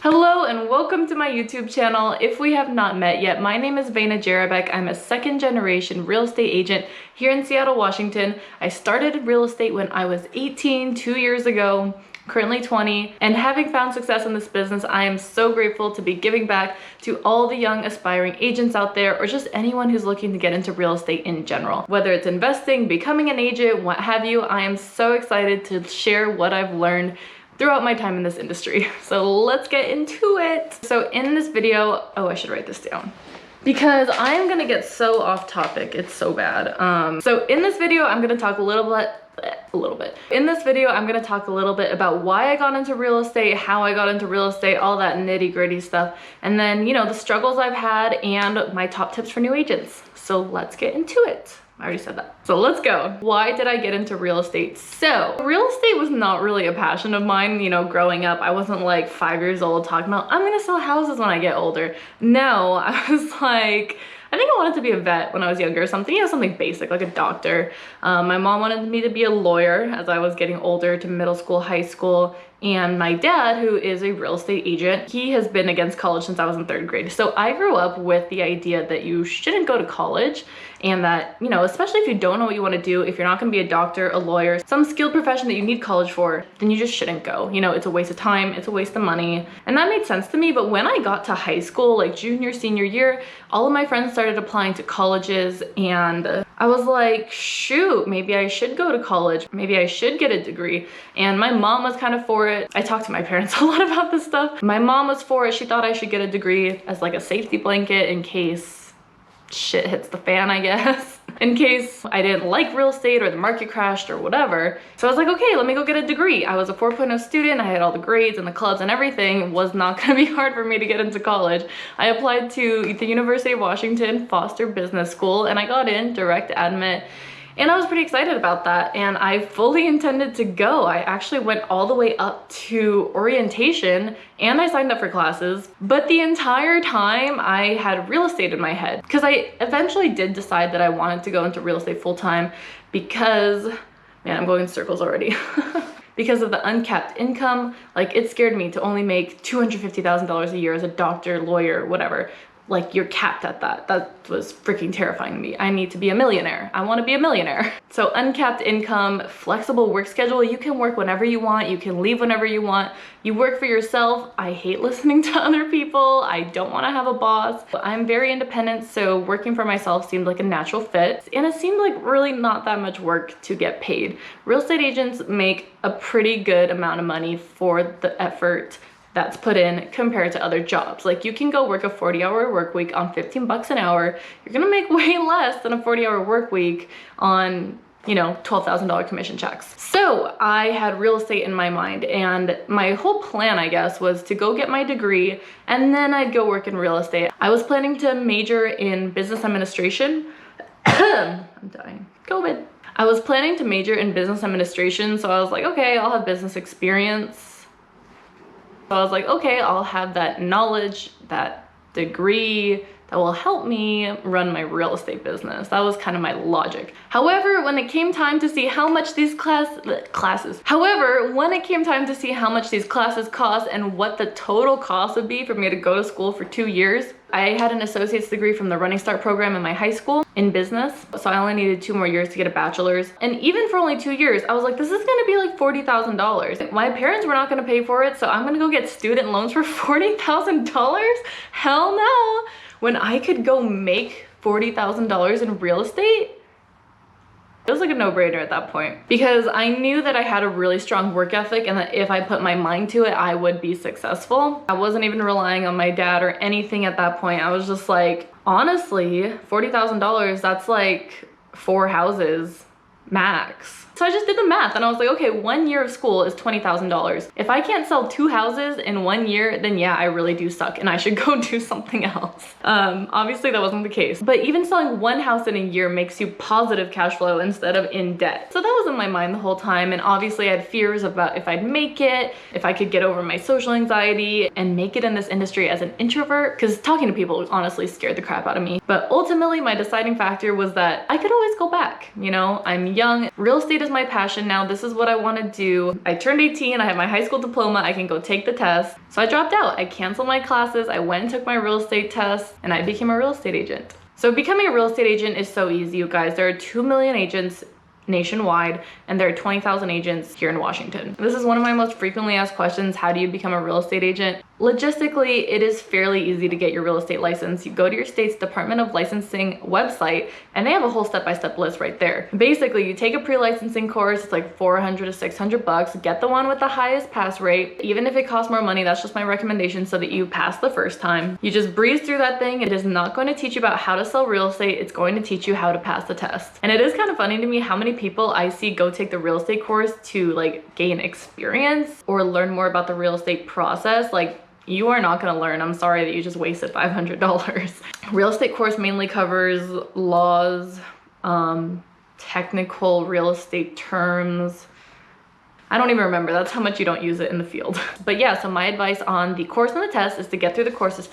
Hello and welcome to my YouTube channel. If we have not met yet, my name is Vena Jarabek. I'm a second-generation real estate agent here in Seattle, Washington. I started real estate when I was 18, 2 years ago, currently 20, and having found success in this business, I am so grateful to be giving back to all the young aspiring agents out there, or just anyone who's looking to get into real estate in general. Whether it's investing, becoming an agent, what have you, I am so excited to share what I've learned throughout my time in this industry. So let's get into it. So in this video, oh, I should write this down because I am gonna get so off topic. It's so bad. So in this video, I'm gonna talk a little bit. In this video, I'm gonna talk a little bit about why I got into real estate, how I got into real estate, all that nitty gritty stuff. And then, you know, the struggles I've had and my top tips for new agents. So let's get into it. I already said that. So let's go. Why did I get into real estate? So real estate was not really a passion of mine, you know, growing up. I wasn't like 5 years old talking about, I'm gonna sell houses when I get older. No, I was like, I think I wanted to be a vet when I was younger or something, you know, something basic like a doctor. My mom wanted me to be a lawyer as I was getting older to middle school, high school. And my dad, who is a real estate agent, he has been against college since I was in 3rd grade. So I grew up with the idea that you shouldn't go to college and that, you know, especially if you don't know what you want to do, if you're not going to be a doctor, a lawyer, some skilled profession that you need college for, then you just shouldn't go. You know, it's a waste of time, it's a waste of money. And that made sense to me. But when I got to high school, like junior, senior year, all of my friends started applying to colleges and I was like, shoot, maybe I should go to college. Maybe I should get a degree. And my mom was kind of for it. I talked to my parents a lot about this stuff. My mom was for it. She thought I should get a degree as like a safety blanket in case shit hits the fan, I guess. In case I didn't like real estate or the market crashed or whatever. So I was like, okay, let me go get a degree. I was a 4.0 student. I had all the grades and the clubs and everything. It was not gonna be hard for me to get into college. I applied to the University of Washington Foster Business School and I got in direct admit. And I was pretty excited about that and I fully intended to go. I actually went all the way up to orientation and I signed up for classes. But the entire time I had real estate in my head because I eventually did decide that I wanted to go into real estate full time because, man, I'm going in circles already. Because of the uncapped income, like it scared me to only make $250,000 a year as a doctor, lawyer, whatever. Like you're capped at that. That was freaking terrifying to me. I need to be a millionaire. I want to be a millionaire. So uncapped income, flexible work schedule. You can work whenever you want. You can leave whenever you want. You work for yourself. I hate listening to other people. I don't want to have a boss. I'm very independent, so working for myself seemed like a natural fit. And it seemed like really not that much work to get paid. Real estate agents make a pretty good amount of money for the effort that's put in compared to other jobs. Like you can go work a 40-hour work week on 15 bucks an hour. You're gonna make way less than a 40-hour work week on, you know, $12,000 commission checks. So I had real estate in my mind and my whole plan, I guess, was to go get my degree and then I'd go work in real estate. I was planning to major in business administration. I'm dying. COVID. I was planning to major in business administration, so I was like, okay, I'll have business experience. So I was like, okay, I'll have that knowledge, that degree that will help me run my real estate business. That was kind of my logic. However, when it came time to see how much these classes cost and what the total cost would be for me to go to school for 2 years, I had an associate's degree from the Running Start program in my high school in business. So I only needed 2 more years to get a bachelor's. And even for only 2 years, I was like, this is gonna be like $40,000. My parents were not gonna pay for it, so I'm gonna go get student loans for $40,000? Hell no. When I could go make $40,000 in real estate, it was like a no-brainer at that point because I knew that I had a really strong work ethic and that if I put my mind to it, I would be successful. I wasn't even relying on my dad or anything at that point. I was just like, honestly, $40,000, that's like 4 houses max. So I just did the math and I was like, okay, 1 year of school is $20,000. If I can't sell 2 houses in 1 year, then yeah, I really do suck and I should go do something else. Obviously that wasn't the case, but even selling 1 house in a year makes you positive cash flow instead of in debt. So that was in my mind the whole time. And obviously I had fears about if I'd make it, if I could get over my social anxiety and make it in this industry as an introvert, because talking to people honestly scared the crap out of me. But ultimately my deciding factor was that I could always go back. You know, I'm young. young. Real estate is my passion now. This is what I want to do. I turned 18, I have my high school diploma, I can go take the test. So I dropped out. I canceled my classes, I went and took my real estate test, and I became a real estate agent. So becoming a real estate agent is so easy, you guys. There are 2 million agents nationwide, and there are 20,000 agents here in Washington. This is one of my most frequently asked questions. How do you become a real estate agent? Logistically, it is fairly easy to get your real estate license. You go to your state's Department of Licensing website, and they have a whole step-by-step list right there. Basically, you take a pre-licensing course. It's like $400 to $600. Get the one with the highest pass rate. Even if it costs more money, that's just my recommendation so that you pass the first time. You just breeze through that thing. It is not going to teach you about how to sell real estate. It's going to teach you how to pass the test. And it is kind of funny to me how many people I see go take the real estate course to like gain experience or learn more about the real estate process. Like, you are not going to learn. I'm sorry that you just wasted $500. Real estate course mainly covers laws, technical real estate terms. I don't even remember. That's how much you don't use it in the field. But yeah, so my advice on the course and the test is to get through the courses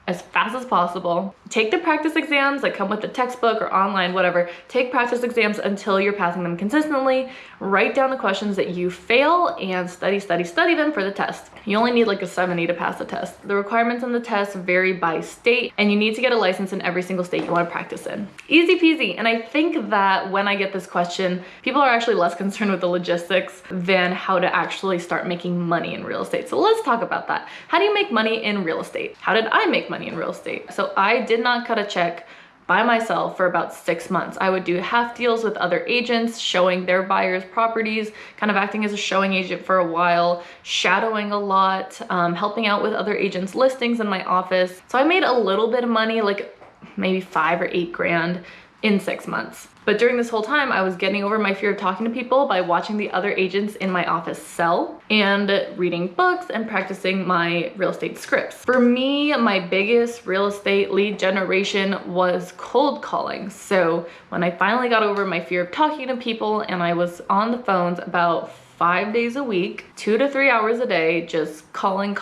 as fast as possible. Take the practice exams that come with the textbook or online, whatever. Take practice exams until you're passing them consistently. Write down the questions that you fail and study them for the test. You only need like a 70 to pass the test. The requirements on the test vary by state, and you need to get a license in every single state you want to practice in. Easy peasy. And I think that when I get this question, people are actually less concerned with the logistics than how to actually start making money in real estate. So let's talk about that. How do you make money in real estate? How did I make money in real estate? So I did not cut a check by myself for about 6 months. I would do half deals with other agents, showing their buyers properties, kind of acting as a showing agent for a while, shadowing a lot, helping out with other agents' listings in my office. So I made a little bit of money, like maybe 5 or 8 grand in 6 months. But during this whole time, I was getting over my fear of talking to people by watching the other agents in my office sell and reading books and practicing my real estate scripts. For me, my biggest real estate lead generation was cold calling. So when I finally got over my fear of talking to people and I was on the phones about 5 days a week, 2 to 3 hours a day, just calling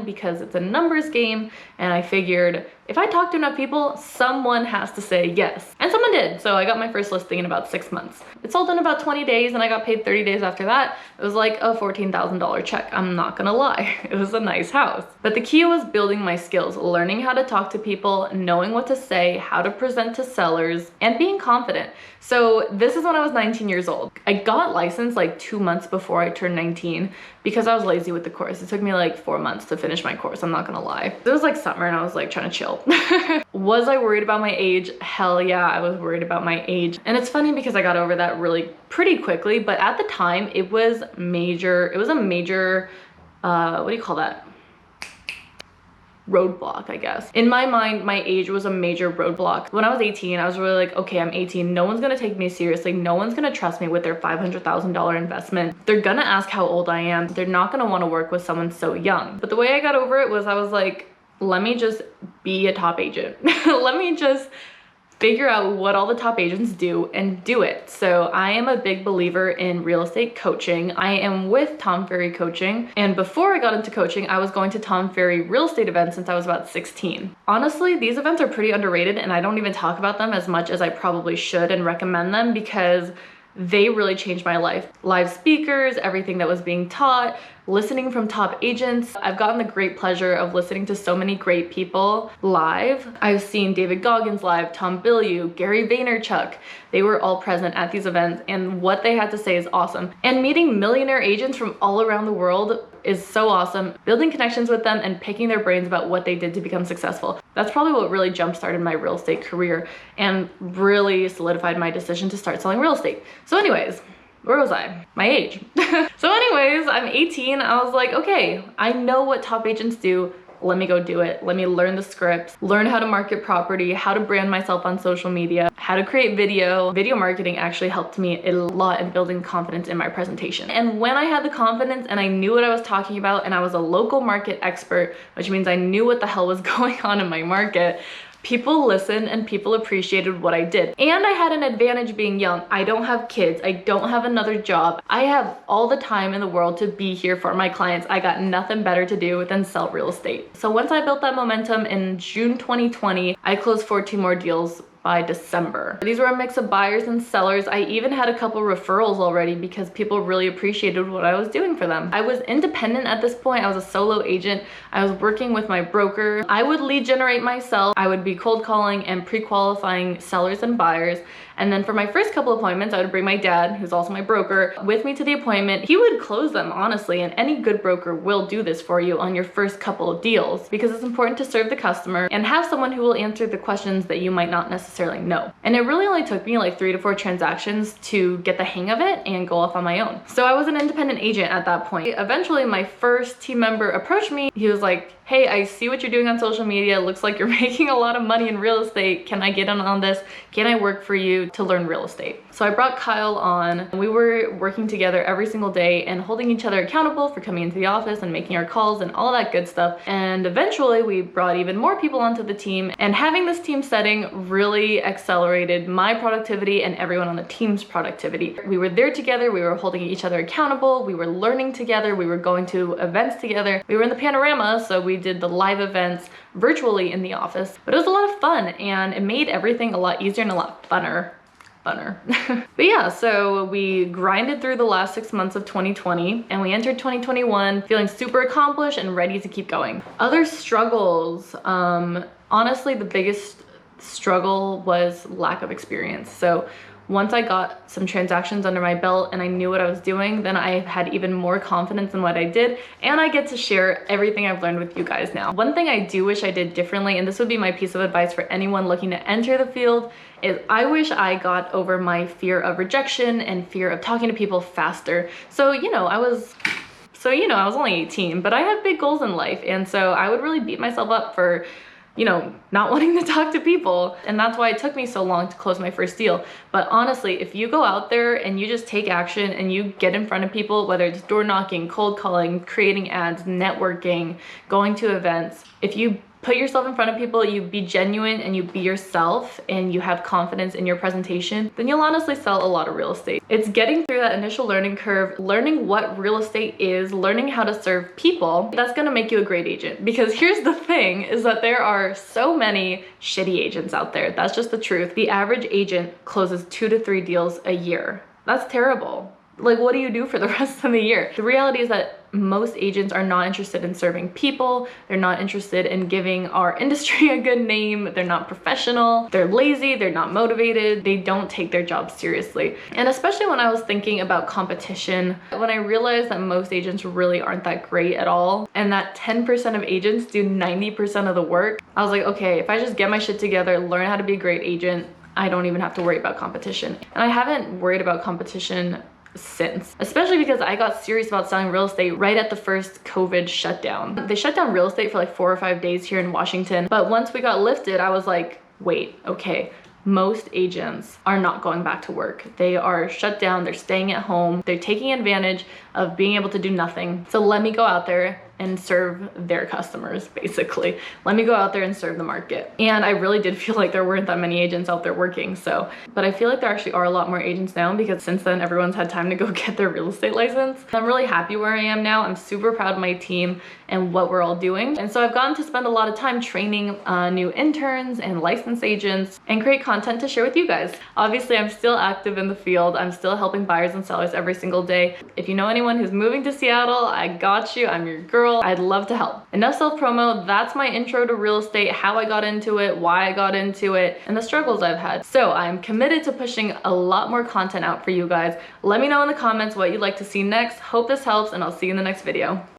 because it's a numbers game. And I figured if I talk to enough people, someone has to say yes. And someone did. So I got my first listing in about 6 months. It sold in about 20 days and I got paid 30 days after that. It was like a $14,000 check. I'm not gonna lie. It was a nice house. But the key was building my skills, learning how to talk to people, knowing what to say, how to present to sellers, and being confident. So this is when I was 19 years old. I got licensed like 2 months before I turned 19 because I was lazy with the course. It took me like 4 months to finish my course. I'm not gonna lie. It was like summer and I was like trying to chill. Was I worried about my age? Hell yeah, I was worried about my age. And it's funny because I got over that really pretty quickly, but at the time it was major. It was a major, what do you call that? Roadblock, I guess. In my mind, my age was a major roadblock. When I was 18, I was really like, okay, I'm 18. No one's gonna take me seriously. No one's gonna trust me with their $500,000 investment. They're gonna ask how old I am. They're not gonna wanna work with someone so young. But the way I got over it was I was like, let me just be a top agent. Let me just figure out what all the top agents do and do it. So I am a big believer in real estate coaching. I am with Tom Ferry Coaching. And before I got into coaching, I was going to Tom Ferry real estate events since I was about 16. Honestly, these events are pretty underrated and I don't even talk about them as much as I probably should and recommend them because they really changed my life. Live speakers, everything that was being taught, listening from top agents. I've gotten the great pleasure of listening to so many great people live. I've seen David Goggins live, Tom Bilyeu, Gary Vaynerchuk. They were all present at these events and what they had to say is awesome. And meeting millionaire agents from all around the world is so awesome. Building connections with them and picking their brains about what they did to become successful. That's probably what really jump-started my real estate career and really solidified my decision to start selling real estate. So anyways, where was I? My age. So anyways, I'm 18. I was like, okay, I know what top agents do. Let me go do it. Let me learn the scripts, learn how to market property, how to brand myself on social media, how to create video. Video marketing actually helped me a lot in building confidence in my presentation. And when I had the confidence and I knew what I was talking about and I was a local market expert, which means I knew what the hell was going on in my market, people listened and people appreciated what I did. And I had an advantage being young. I don't have kids. I don't have another job. I have all the time in the world to be here for my clients. I got nothing better to do than sell real estate. So once I built that momentum in June 2020, I closed 14 more deals by December. These were a mix of buyers and sellers. I even had a couple referrals already because people really appreciated what I was doing for them. I was independent at this point. I was a solo agent. I was working with my broker. I would lead generate myself. I would be cold calling and pre-qualifying sellers and buyers. And then for my first couple appointments, I would bring my dad, who's also my broker, with me to the appointment. He would close them, honestly, and any good broker will do this for you on your first couple of deals because it's important to serve the customer and have someone who will answer the questions that you might not necessarily know. And it really only took me like 3 to 4 transactions to get the hang of it and go off on my own. So I was an independent agent at that point. Eventually, my first team member approached me. He was like, hey, I see what you're doing on social media. It looks like you're making a lot of money in real estate. Can I get in on this? Can I work for you to learn real estate? So I brought Kyle on. We were working together every single day and holding each other accountable for coming into the office and making our calls and all that good stuff. And eventually we brought even more people onto the team, and having this team setting really accelerated my productivity and everyone on the team's productivity. We were there together. We were holding each other accountable. We were learning together. We were going to events together. We were in the panorama, so we did the live events virtually in the office, but it was a lot of fun and it made everything a lot easier and a lot funner. But yeah, so we grinded through the last 6 months of 2020 and we entered 2021 feeling super accomplished and ready to keep going. Other struggles, honestly, the biggest struggle was lack of experience. So once I got some transactions under my belt and I knew what I was doing, then I had even more confidence in what I did, and I get to share everything I've learned with you guys now. One thing I do wish I did differently, and this would be my piece of advice for anyone looking to enter the field, is I wish I got over my fear of rejection and fear of talking to people faster. So, I was only 18, but I had big goals in life, and so I would really beat myself up for not wanting to talk to people. And that's why it took me so long to close my first deal. But honestly, if you go out there and you just take action and you get in front of people, whether it's door knocking, cold calling, creating ads, networking, going to events, if you put yourself in front of people, you be genuine and you be yourself and you have confidence in your presentation, then you'll honestly sell a lot of real estate. It's getting through that initial learning curve, learning what real estate is, learning how to serve people. That's gonna make you a great agent, because here's the thing, is that there are so many shitty agents out there. That's just the truth. The average agent closes 2 to 3 deals a year. That's terrible. Like, what do you do for the rest of the year? The reality is that most agents are not interested in serving people. They're not interested in giving our industry a good name. They're not professional. They're lazy. They're not motivated. They don't take their job seriously. And especially when I was thinking about competition, when I realized that most agents really aren't that great at all, and that 10% of agents do 90% of the work, I was like, okay, if I just get my shit together, learn how to be a great agent, I don't even have to worry about competition. And I haven't worried about competition since, especially because I got serious about selling real estate right at the first COVID shutdown. They shut down real estate for like 4 or 5 days here in Washington, but once we got lifted, I was like, wait, okay, most agents are not going back to work. They are shut down, they're staying at home, they're taking advantage of being able to do nothing. So let me go out there and serve their customers, basically. Let me go out there and serve the market. And I really did feel like there weren't that many agents out there working, but I feel like there actually are a lot more agents now, because since then everyone's had time to go get their real estate license. I'm really happy where I am now. I'm super proud of my team and what we're all doing. And so I've gotten to spend a lot of time training new interns and licensed agents and create content to share with you guys. Obviously, I'm still active in the field. I'm still helping buyers and sellers every single day. If you know anyone who's moving to Seattle, I got you. I'm your girl. I'd love to help. Enough self-promo. That's my intro to real estate, how I got into it, why I got into it, and the struggles I've had. So I'm committed to pushing a lot more content out for you guys. Let me know in the comments what you'd like to see next. Hope this helps, and I'll see you in the next video.